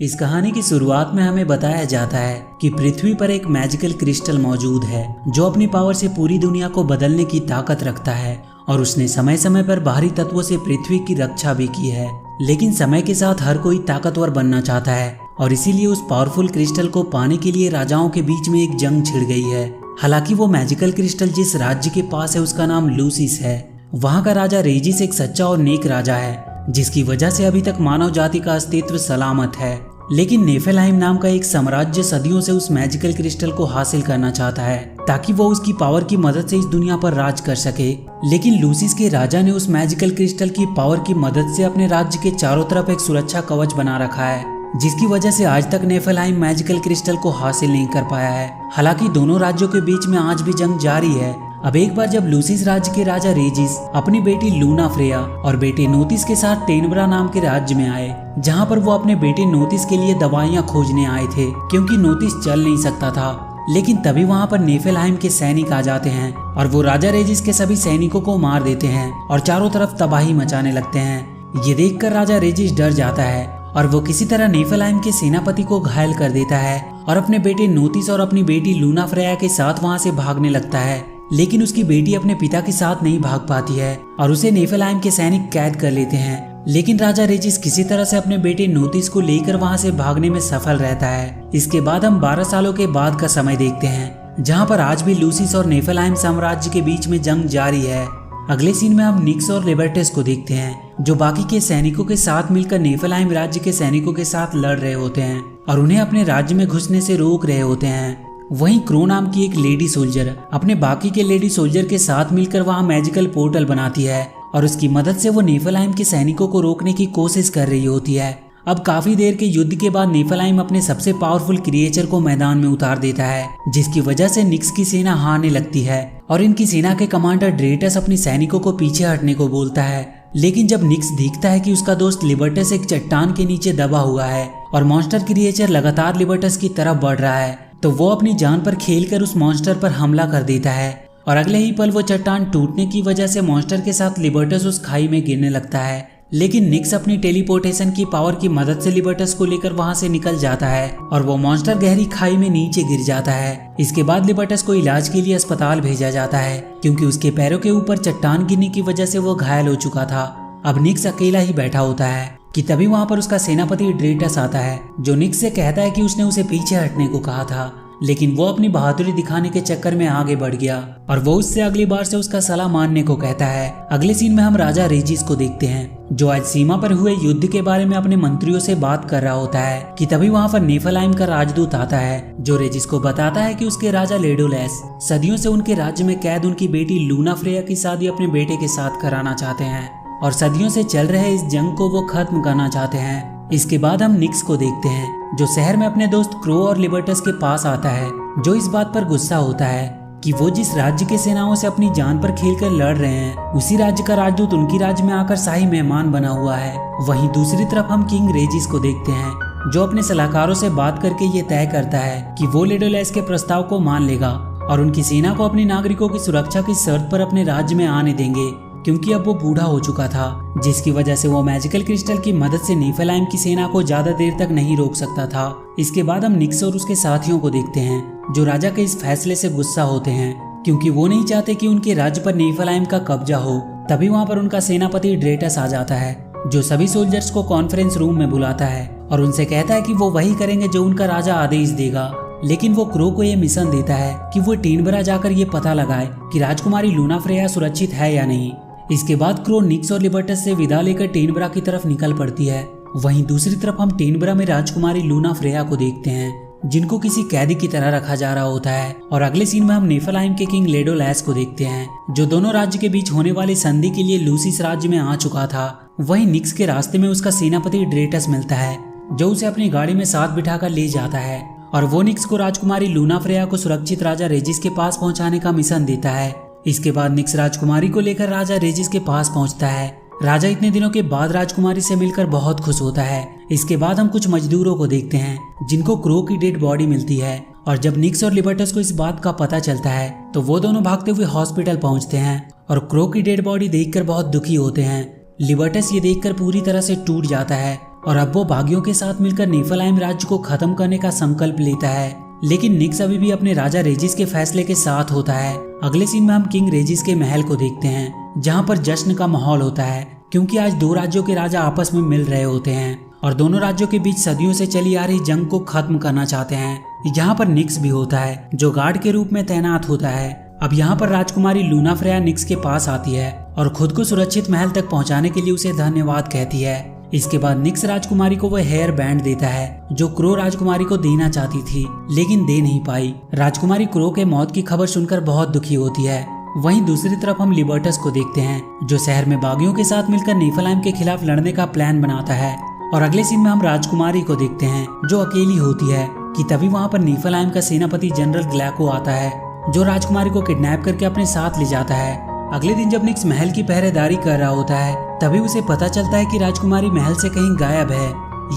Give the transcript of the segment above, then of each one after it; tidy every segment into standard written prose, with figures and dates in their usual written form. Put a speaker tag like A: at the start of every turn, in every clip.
A: इस कहानी की शुरुआत में हमें बताया जाता है कि पृथ्वी पर एक मैजिकल क्रिस्टल मौजूद है जो अपनी पावर से पूरी दुनिया को बदलने की ताकत रखता है और उसने समय समय पर बाहरी तत्वों से पृथ्वी की रक्षा भी की है। लेकिन समय के साथ हर कोई ताकतवर बनना चाहता है और इसीलिए उस पावरफुल क्रिस्टल को पाने के लिए राजाओं के बीच में एक जंग छिड़ गई है। हालांकि वो मैजिकल क्रिस्टल जिस राज्य के पास है उसका नाम लूसिस है। वहाँ का राजा रेजिस एक सच्चा और नेक राजा है जिसकी वजह से अभी तक मानव जाति का अस्तित्व सलामत है। लेकिन नेफेलाइम नाम का एक साम्राज्य सदियों से उस मैजिकल क्रिस्टल को हासिल करना चाहता है ताकि वो उसकी पावर की मदद से इस दुनिया पर राज कर सके। लेकिन लूसिस के राजा ने उस मैजिकल क्रिस्टल की पावर की मदद से अपने राज्य के चारों तरफ एक सुरक्षा कवच बना रखा है जिसकी वजह से आज तक नेफेलाइम मैजिकल क्रिस्टल को हासिल नहीं कर पाया है। हालांकि दोनों राज्यों के बीच में आज भी जंग जारी है। अब एक बार जब लूसिस राज्य के राजा रेजिस अपनी बेटी लूना फ्रेया और बेटे नोतिस के साथ टेनब्रा नाम के राज्य में आए, जहां पर वो अपने बेटे नोतिस के लिए दवाइयां खोजने आए थे क्योंकि नोतिस चल नहीं सकता था। लेकिन तभी वहां पर नेफेलाइम के सैनिक आ जाते हैं और वो राजा रेजिस के सभी सैनिकों को मार देते हैं और चारों तरफ तबाही मचाने लगते हैं। ये देखकर राजा रेजिस डर जाता है और वो किसी तरह नेफेलाइम के सेनापति को घायल कर देता है और अपने बेटे नोतिस और अपनी बेटी लूना फ्रेया के साथ वहां से भागने लगता है। लेकिन उसकी बेटी अपने पिता के साथ नहीं भाग पाती है और उसे नेफेलाइम के सैनिक कैद कर लेते हैं। लेकिन राजा रेजिस किसी तरह से अपने बेटे नोतिस को लेकर वहां से भागने में सफल रहता है। इसके बाद हम 12 सालों के बाद का समय देखते हैं जहां पर आज भी लूसिस और नेफेलाइम साम्राज्य के बीच में जंग जारी है। अगले सीन में हम निक्स और लिबर्टस को देखते हैं जो बाकी के सैनिकों के साथ मिलकर नेफेलाइम राज्य के सैनिकों के साथ लड़ रहे होते हैं और उन्हें अपने राज्य में घुसने से रोक रहे होते हैं। वहीं क्रो नाम की एक लेडी सोल्जर अपने बाकी के लेडी सोल्जर के साथ मिलकर वहां मैजिकल पोर्टल बनाती है और उसकी मदद से वो नेफेलाइम के सैनिकों को रोकने की कोशिश कर रही होती है। अब काफी देर के युद्ध के बाद नेफेलाइम अपने सबसे पावरफुल क्रिएचर को मैदान में उतार देता है जिसकी वजह से निक्स की सेना हारने लगती है और इनकी सेना के कमांडर ड्रेटस अपनी सैनिकों को पीछे हटने को बोलता है। लेकिन जब निक्स देखता है कि उसका दोस्त लिबर्टस एक चट्टान के नीचे दबा हुआ है और मॉन्स्टर क्रिएचर लगातार लिबर्टस की तरफ बढ़ रहा है तो वो अपनी जान पर खेलकर उस मॉन्स्टर पर हमला कर देता है और अगले ही पल वो चट्टान टूटने की वजह से मॉन्स्टर के साथ लिबर्टस उस खाई में गिरने लगता है। लेकिन निक्स अपनी टेलीपोर्टेशन की पावर की मदद से लिबर्टस को लेकर वहां से निकल जाता है और वो मॉन्स्टर गहरी खाई में नीचे गिर जाता है। इसके बाद लिबर्टस को इलाज के लिए अस्पताल भेजा जाता है क्योंकि उसके पैरों के ऊपर चट्टान गिरने की वजह से वो घायल हो चुका था। अब निक्स अकेला ही बैठा होता है कि तभी वहां पर उसका सेनापति ड्रेटस आता है जो निक्स से कहता है कि उसने उसे पीछे हटने को कहा था, लेकिन वो अपनी बहादुरी दिखाने के चक्कर में आगे बढ़ गया और वो उससे अगली बार से उसका सलाह मानने को कहता है। अगले सीन में हम राजा रेजिस को देखते हैं जो आज सीमा पर हुए युद्ध के बारे में अपने मंत्रियों से बात कर रहा होता है कि तभी वहां पर नेफेलाइम का राजदूत आता है जो रेजिस को बताता है कि उसके राजा लेडोलेस सदियों से उनके राज्य में कैद उनकी बेटी लूना फ्रेया की शादी अपने बेटे के साथ कराना चाहते हैं और सदियों से चल रहे इस जंग को वो खत्म करना चाहते हैं। इसके बाद हम निक्स को देखते हैं जो शहर में अपने दोस्त क्रो और लिबर्टस के पास आता है जो इस बात पर गुस्सा होता है कि वो जिस राज्य के सेनाओं से अपनी जान पर खेलकर लड़ रहे हैं उसी राज्य का राजदूत उनकी राज्य में आकर शाही मेहमान बना हुआ है। वहीं दूसरी तरफ हम किंग रेजिस को देखते हैं जो अपने सलाहकारों से बात करके ये तय करता है कि वो लेडोलेस के प्रस्ताव को मान लेगा और उनकी सेना को अपनी नागरिकों की सुरक्षा की शर्त पर अपने राज्य में आने देंगे क्योंकि अब वो बूढ़ा हो चुका था जिसकी वजह से वो मैजिकल क्रिस्टल की मदद से नेफेलाइम की सेना को ज्यादा देर तक नहीं रोक सकता था। इसके बाद हम निक्स और उसके साथियों को देखते हैं जो राजा के इस फैसले से गुस्सा होते हैं क्योंकि वो नहीं चाहते कि उनके राज्य पर नेफेलाइम का कब्जा हो। तभी वहाँ पर उनका सेनापति ड्रेटस आ जाता है जो सभी सोल्जर्स को कॉन्फ्रेंस रूम में बुलाता है और उनसे कहता है कि वो वही करेंगे जो उनका राजा आदेश देगा। लेकिन वो क्रो को ये मिशन देता है कि वो टेनब्रा जाकर ये पता लगाए कि राजकुमारी लूना फ्रेया सुरक्षित है या नहीं। इसके बाद क्रो निक्स और लिबर्टस से विदा लेकर टेनब्रा की तरफ निकल पड़ती है। वहीं दूसरी तरफ हम टेनब्रा में राजकुमारी लूना फ्रेया को देखते हैं जिनको किसी कैदी की तरह रखा जा रहा होता है और अगले सीन में हम नेफेलाइम के किंग लेडोलेस को देखते हैं जो दोनों राज्य के बीच होने वाली संधि के लिए लूसिस राज्य में आ चुका था। वहीं निक्स के रास्ते में उसका सेनापति ड्रेटस मिलता है जो उसे अपनी गाड़ी में साथ बिठाकर ले जाता है और वो निक्स को राजकुमारी लूना फ्रेया को सुरक्षित राजा रेजिस के पास पहुंचाने का मिशन देता है। इसके बाद निक्स राजकुमारी को लेकर राजा रेजिस के पास पहुंचता है। राजा इतने दिनों के बाद राजकुमारी से मिलकर बहुत खुश होता है। इसके बाद हम कुछ मजदूरों को देखते हैं जिनको क्रो की डेड बॉडी मिलती है और जब निक्स और लिबर्टस को इस बात का पता चलता है तो वो दोनों भागते हुए हॉस्पिटल पहुंचते हैं और क्रो की डेड बॉडी देखकर बहुत दुखी होते हैं। लिबर्टस ये देखकर पूरी तरह से टूट जाता है और अब वो बागियों के साथ मिलकर निफलहेim राज्य को खत्म करने का संकल्प लेता है। लेकिन निक्स अभी भी अपने राजा रेजिस के फैसले के साथ होता है। अगले सीन में हम किंग रेजिस के महल को देखते हैं, जहाँ पर जश्न का माहौल होता है, क्योंकि आज दो राज्यों के राजा आपस में मिल रहे होते हैं और दोनों राज्यों के बीच सदियों से चली आ रही जंग को खत्म करना चाहते हैं। यहाँ पर निक्स भी होता है, जो गार्ड के रूप में तैनात होता है। अब यहाँ पर राजकुमारी लूना फ्रेया निक्स के पास आती है और खुद को सुरक्षित महल तक पहुँचाने के लिए उसे धन्यवाद कहती है। इसके बाद निक्स राजकुमारी को वह हेयर बैंड देता है, जो क्रो राजकुमारी को देना चाहती थी लेकिन दे नहीं पाई। राजकुमारी क्रो के मौत की खबर सुनकर बहुत दुखी होती है। वहीं दूसरी तरफ हम लिबर्टस को देखते हैं, जो शहर में बागियों के साथ मिलकर निफलहेim के खिलाफ लड़ने का प्लान बनाता है। और अगले सीन में हम राजकुमारी को देखते हैं, जो अकेली होती है कि तभी वहाँ पर निफलहेim का सेनापति जनरल ग्लैको आता है, जो राजकुमारी को किडनैप करके अपने साथ ले जाता है। अगले दिन जब निक्स महल की पहरेदारी कर रहा होता है, तभी उसे पता चलता है कि राजकुमारी महल से कहीं गायब है।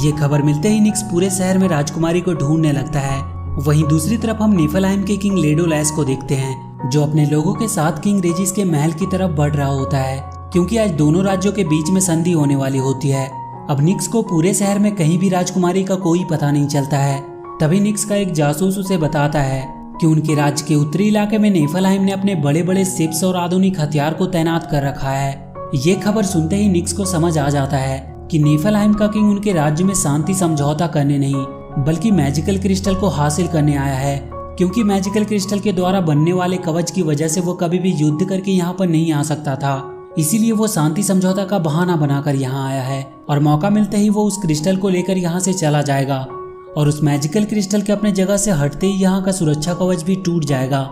A: ये खबर मिलते ही निक्स पूरे शहर में राजकुमारी को ढूंढने लगता है। वहीं दूसरी तरफ हम निफलहेim के किंग लेडोलैस को देखते हैं, जो अपने लोगों के साथ किंग रेजिस के महल की तरफ बढ़ रहा होता है, क्योंकि आज दोनों राज्यों के बीच में संधि होने वाली होती है। अब निक्स को पूरे शहर में कहीं भी राजकुमारी का कोई पता नहीं चलता है। तभी निक्स का एक जासूस उसे बताता है कि उनके राज्य के उत्तरी इलाके में निफलहेim ने अपने बड़े बड़े शिप्स और आधुनिक हथियार को तैनात कर रखा है। ये खबर सुनते ही निक्स को समझ आ जाता है कि निफलहेim का किंग उनके राज्य में शांति समझौता करने नहीं, बल्कि मैजिकल क्रिस्टल को हासिल करने आया है, क्योंकि मैजिकल क्रिस्टल के द्वारा बनने वाले कवच की वजह से वो कभी भी युद्ध करके यहाँ पर नहीं आ सकता था। इसीलिए वो शांति समझौता का बहाना बनाकर यहाँ आया है और मौका मिलते ही वो उस क्रिस्टल को लेकर यहाँ से चला जाएगा और उस मैजिकल क्रिस्टल के अपने जगह से हटते ही यहाँ का सुरक्षा कवच भी टूट जाएगा,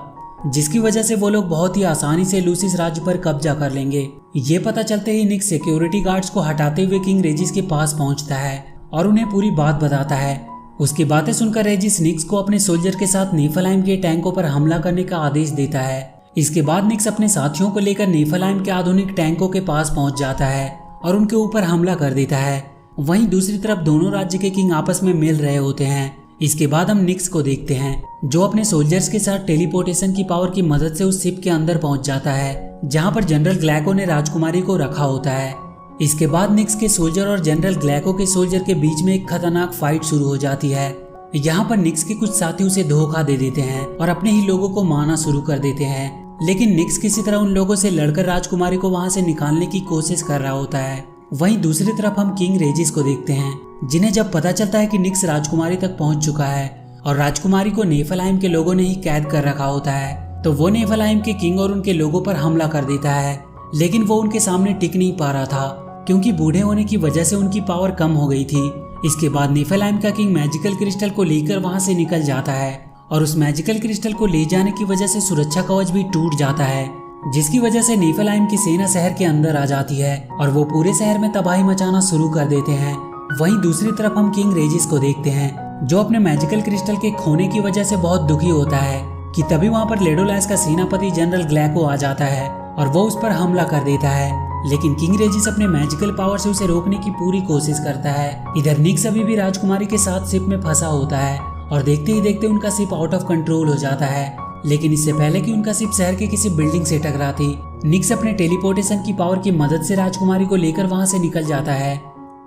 A: जिसकी वजह से वो लोग बहुत ही आसानी से लूसिस राज्य पर कब्जा कर लेंगे। ये पता चलते ही निक्स सिक्योरिटी गार्ड्स को हटाते हुए किंग रेजिस के पास पहुंचता है और उन्हें पूरी बात बताता है। उसकी बातें सुनकर रेजिस निक्स को अपने सोल्जर के साथ निफलहेim के टैंकों पर हमला करने का आदेश देता है। इसके बाद निक्स अपने साथियों को लेकर निफलहेim के आधुनिक टैंकों के पास पहुंच जाता है और उनके ऊपर हमला कर देता है। वहीं दूसरी तरफ दोनों राज्य के किंग आपस में मिल रहे होते हैं। इसके बाद हम निक्स को देखते हैं, जो अपने सोल्जर्स के साथ टेलीपोर्टेशन की पावर की मदद से उस शिप के अंदर पहुंच जाता है, जहां पर जनरल ग्लैको ने राजकुमारी को रखा होता है। इसके बाद निक्स के सोल्जर और जनरल ग्लैको के सोल्जर के बीच में एक खतरनाक फाइट शुरू हो जाती है। यहाँ पर निक्स के कुछ साथी उसे धोखा दे देते हैं और अपने ही लोगों को मारना शुरू कर देते हैं, लेकिन निक्स किसी तरह उन लोगों से लड़कर राजकुमारी को वहां से निकालने की कोशिश कर रहा होता है। वहीं दूसरी तरफ हम किंग रेजिस को देखते हैं, जिन्हें जब पता चलता है कि निक्स राजकुमारी तक पहुंच चुका है और राजकुमारी को निफलहेim के लोगों ने ही कैद कर रखा होता है, तो वो निफलहेim के किंग और उनके लोगों पर हमला कर देता है। लेकिन वो उनके सामने टिक नहीं पा रहा था, क्योंकि बूढ़े होने की वजह से उनकी पावर कम हो गई थी। इसके बाद निफलहेim का किंग मैजिकल क्रिस्टल को लेकर वहां से निकल जाता है और उस मैजिकल क्रिस्टल को ले जाने की वजह से सुरक्षा कवच भी टूट जाता है, जिसकी वजह से निफलहेim की सेना शहर के अंदर आ जाती है और वो पूरे शहर में तबाही मचाना शुरू कर देते हैं। वहीं दूसरी तरफ हम किंग रेजिस को देखते हैं, जो अपने मैजिकल क्रिस्टल के खोने की वजह से बहुत दुखी होता है कि तभी वहां पर लेडोलैस का सेनापति जनरल ग्लैको आ जाता है और वो उस पर हमला कर देता है। लेकिन किंग रेजिस अपने मैजिकल पावर से उसे रोकने की पूरी कोशिश करता है। इधर निक्स अभी भी राजकुमारी के साथ शिप में फंसा होता है और देखते ही देखते उनका शिप आउट ऑफ कंट्रोल हो जाता है। लेकिन इससे पहले कि उनका शिप शहर के किसी बिल्डिंग से टकराती, निक्स अपने टेलीपोर्टेशन की पावर की मदद से राजकुमारी को लेकर वहां से निकल जाता है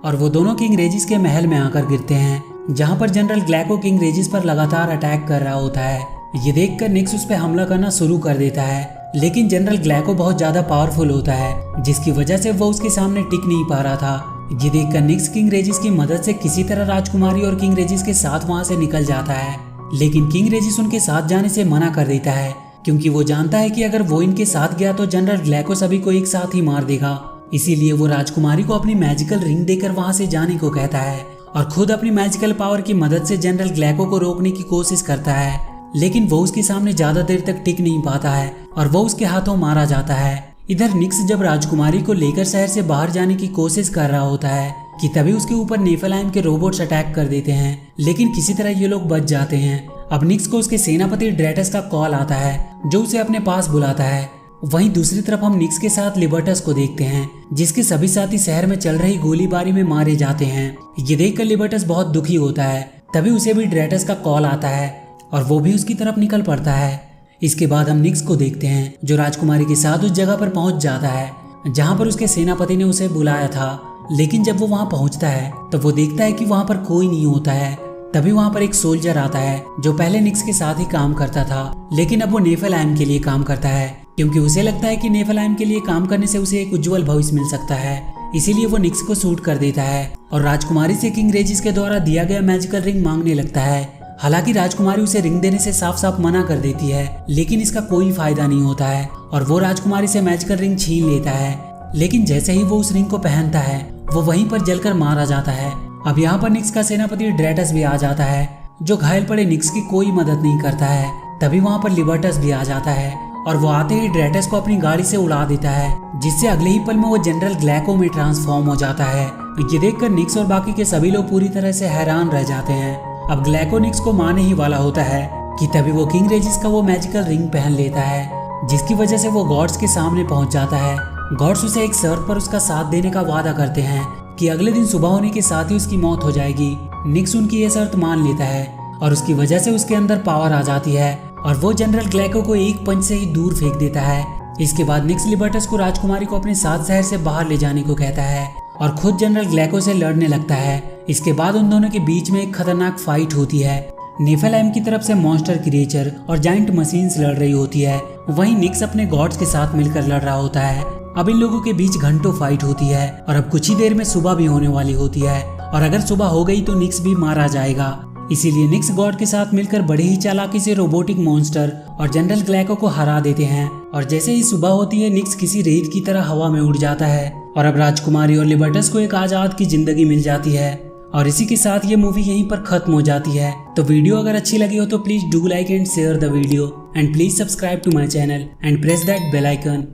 A: और वो दोनों किंग रेजिस के महल में आकर गिरते हैं, जहां पर जनरल ग्लैको किंग रेजिस पर लगातार अटैक कर रहा होता है। ये देखकर निक्स उस पर हमला करना शुरू कर देता है, लेकिन जनरल ग्लैको बहुत ज्यादा पावरफुल होता है, जिसकी वजह से वो उसके सामने टिक नहीं पा रहा था। ये देखकर निक्स किंग रेजिस की मदद से किसी तरह राजकुमारी और किंग रेजिस के साथ वहां से निकल जाता है। लेकिन किंग रेजिस उनके साथ जाने से मना कर देता है, क्योंकि वो जानता है कि अगर वो इनके साथ गया तो जनरल ग्लैको सभी को एक साथ ही मार देगा। इसीलिए वो राजकुमारी को अपनी मैजिकल रिंग देकर वहां से जाने को कहता है और खुद अपनी मैजिकल पावर की मदद से जनरल ग्लैको को रोकने की कोशिश करता है। लेकिन वो उसके सामने ज्यादा देर तक टिक नहीं पाता है और वो उसके हाथों मारा जाता है। इधर निक्स जब राजकुमारी को लेकर शहर से बाहर जाने की कोशिश कर रहा होता है कि तभी उसके ऊपर निफलहेim के रोबोट्स अटैक कर देते हैं, लेकिन किसी तरह ये लोग बच जाते हैं। अब निक्स को उसके सेनापति ड्रेटस का कॉल आता है, जो उसे अपने पास बुलाता है। वहीं दूसरी तरफ हम निक्स के साथ लिबर्टस को देखते हैं, जिसके सभी साथी शहर में चल रही गोलीबारी में मारे जाते हैं। ये देखकर लिबर्टस बहुत दुखी होता है। तभी उसे भी ड्रेटस का कॉल आता है और वो भी उसकी तरफ निकल पड़ता है। इसके बाद हम निक्स को देखते हैं, जो राजकुमारी के साथ उस जगह पर पहुंच जाता है जहां पर उसके सेनापति ने उसे बुलाया था। लेकिन जब वो वहाँ पहुँचता है तो वो देखता है कि वहाँ पर कोई नहीं होता है। तभी वहाँ पर एक सोल्जर आता है जो पहले निक्स के साथ ही काम करता था, लेकिन अब वो नेफलहैम के लिए काम करता है क्योंकि उसे लगता है कि नेफलहैम के लिए काम करने से उसे एक उज्जवल भविष्य मिल सकता है। इसीलिए वो निक्स को शूट कर देता है और राजकुमारी से किंग रेजिस के द्वारा दिया गया मैजिकल रिंग मांगने लगता है। हालांकि राजकुमारी उसे रिंग देने से साफ साफ मना कर देती है, लेकिन इसका कोई फायदा नहीं होता है और वो राजकुमारी से मैजिकल रिंग छीन लेता है। लेकिन जैसे ही वो उस रिंग को पहनता है वो वहीं पर जलकर मारा जाता है। अब यहाँ पर निक्स का सेनापति ड्रेटस भी आ जाता है जो घायल पड़े निक्स की कोई मदद नहीं करता है। तभी वहाँ पर लिबर्टस भी आ जाता है और वो आते ही ड्रेटस को अपनी गाड़ी से उड़ा देता है, जिससे अगले ही पल में वो जनरल ग्लैको में ट्रांसफॉर्म हो जाता है। ये देखकर निक्स और बाकी के सभी लोग पूरी तरह से हैरान रह जाते हैं। अब ग्लैको निक्स को मारने ही वाला होता है कि तभी वो किंग रेजिस का वो मैजिकल रिंग पहन लेता है, जिसकी वजह से वो गॉड्स के सामने पहुंच जाता है। गॉड्स उसे एक शर्त पर उसका साथ देने का वादा करते हैं कि अगले दिन सुबह होने के साथ ही उसकी मौत हो जाएगी। निक्स उनकी ये शर्त मान लेता है और उसकी वजह से उसके अंदर पावर आ जाती है और वो जनरल ग्लैको को एक पंच से ही दूर फेंक देता है। इसके बाद निक्स लिबर्टस को राजकुमारी को अपने साथ शहर से बाहर ले जाने को कहता है और खुद जनरल ग्लैको से लड़ने लगता है। इसके बाद उन दोनों के बीच में एक खतरनाक फाइट होती है। नेफलहैम की तरफ से मॉन्स्टर क्रिएचर और जायंट मशीन्स लड़ रही होती है, वहीं निक्स अपने गॉड्स के साथ मिलकर लड़ रहा होता है। अब इन लोगों के बीच घंटों फाइट होती है और अब कुछ ही देर में सुबह भी होने वाली होती है और अगर सुबह हो गई तो निक्स भी मारा जाएगा। इसीलिए निक्स गॉड के साथ मिलकर बड़े ही चालाकी से रोबोटिक मॉन्स्टर और जनरल ग्लैको को हरा देते हैं और जैसे ही सुबह होती है निक्स किसी रेत की तरह हवा में उड़ जाता है और अब राजकुमारी और लिबर्टस को एक आजाद की जिंदगी मिल जाती है। और इसी के साथ ये मूवी यहीं पर खत्म हो जाती है। तो वीडियो अगर अच्छी लगी हो तो please do like and share the video and please subscribe to my channel and press that bell icon.